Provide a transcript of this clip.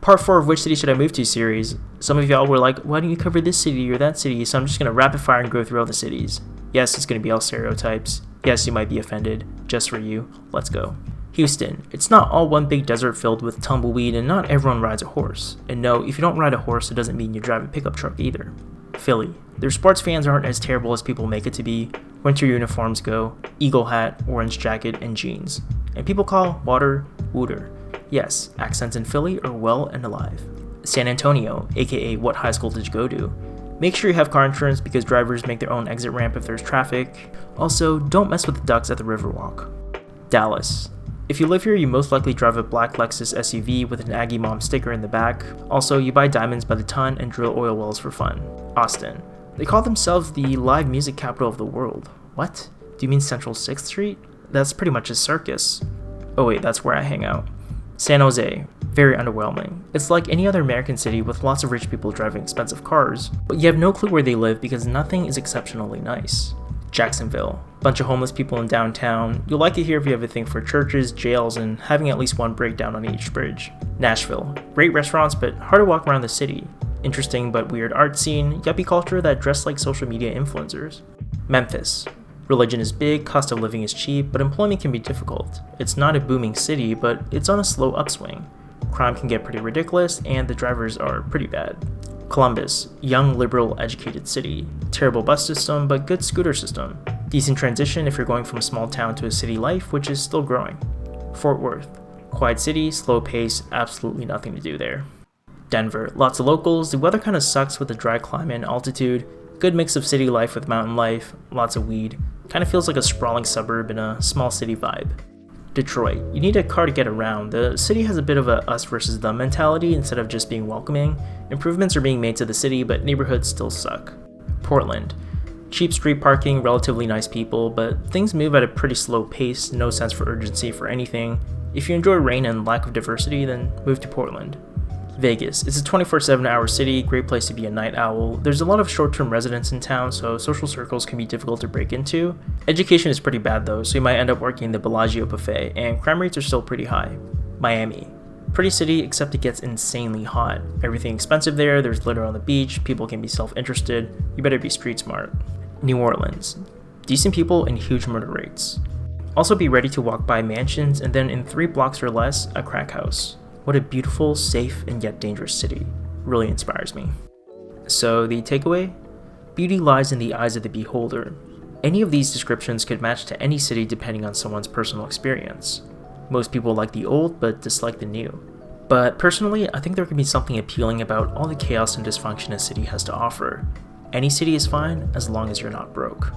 Part 4 of Which City Should I Move To series. Some of y'all were like, why don't you cover this city or that city? So I'm just going to rapid fire and go through all the cities. Yes, it's going to be all stereotypes. Yes, you might be offended. Just for you. Let's go. Houston. It's not all one big desert filled with tumbleweed, and not everyone rides a horse. And no, if you don't ride a horse, it doesn't mean you drive a pickup truck either. Philly. Their sports fans aren't as terrible as people make it to be. Winter uniforms go, eagle hat, orange jacket, and jeans. And people call water wooter. Yes, accents in Philly are well and alive. San Antonio, aka what high school did you go to? Make sure you have car insurance because drivers make their own exit ramp if there's traffic. Also, don't mess with the ducks at the Riverwalk. Dallas. If you live here, you most likely drive a black Lexus SUV with an Aggie Mom sticker in the back. Also, you buy diamonds by the ton and drill oil wells for fun. Austin. They call themselves the live music capital of the world. What? Do you mean Central 6th Street? That's pretty much a circus. Oh wait, that's where I hang out. San Jose. Very underwhelming. It's like any other American city with lots of rich people driving expensive cars, but you have no clue where they live because nothing is exceptionally nice. Jacksonville. Bunch of homeless people in downtown. You'll like it here if you have a thing for churches, jails, and having at least one breakdown on each bridge. Nashville. Great restaurants, but hard to walk around the city. Interesting but weird art scene, yuppie culture that dress like social media influencers. Memphis. Religion is big, cost of living is cheap, but employment can be difficult. It's not a booming city, but it's on a slow upswing. Crime can get pretty ridiculous, and the drivers are pretty bad. Columbus, young, liberal, educated city. Terrible bus system, but good scooter system. Decent transition if you're going from a small town to a city life, which is still growing. Fort Worth, quiet city, slow pace, absolutely nothing to do there. Denver, lots of locals, the weather kind of sucks with the dry climate and altitude. Good mix of city life with mountain life, lots of weed. Kind of feels like a sprawling suburb in a small city vibe. Detroit. You need a car to get around. The city has a bit of a us versus them mentality instead of just being welcoming. Improvements are being made to the city, but neighborhoods still suck. Portland. Cheap street parking, relatively nice people, but things move at a pretty slow pace, no sense for urgency for anything. If you enjoy rain and lack of diversity, then move to Portland. Vegas. It's a 24/7 hour city, great place to be a night owl. There's a lot of short-term residents in town, so social circles can be difficult to break into. Education is pretty bad though, so you might end up working the Bellagio buffet, and crime rates are still pretty high. Miami. Pretty city, except it gets insanely hot. Everything expensive there, there's litter on the beach, people can be self-interested, you better be street smart. New Orleans. Decent people and huge murder rates. Also be ready to walk by mansions and then in 3 blocks or less, a crack house. What a beautiful, safe, and yet dangerous city. Really inspires me. So the takeaway? Beauty lies in the eyes of the beholder. Any of these descriptions could match to any city depending on someone's personal experience. Most people like the old but dislike the new. But personally, I think there can be something appealing about all the chaos and dysfunction a city has to offer. Any city is fine as long as you're not broke.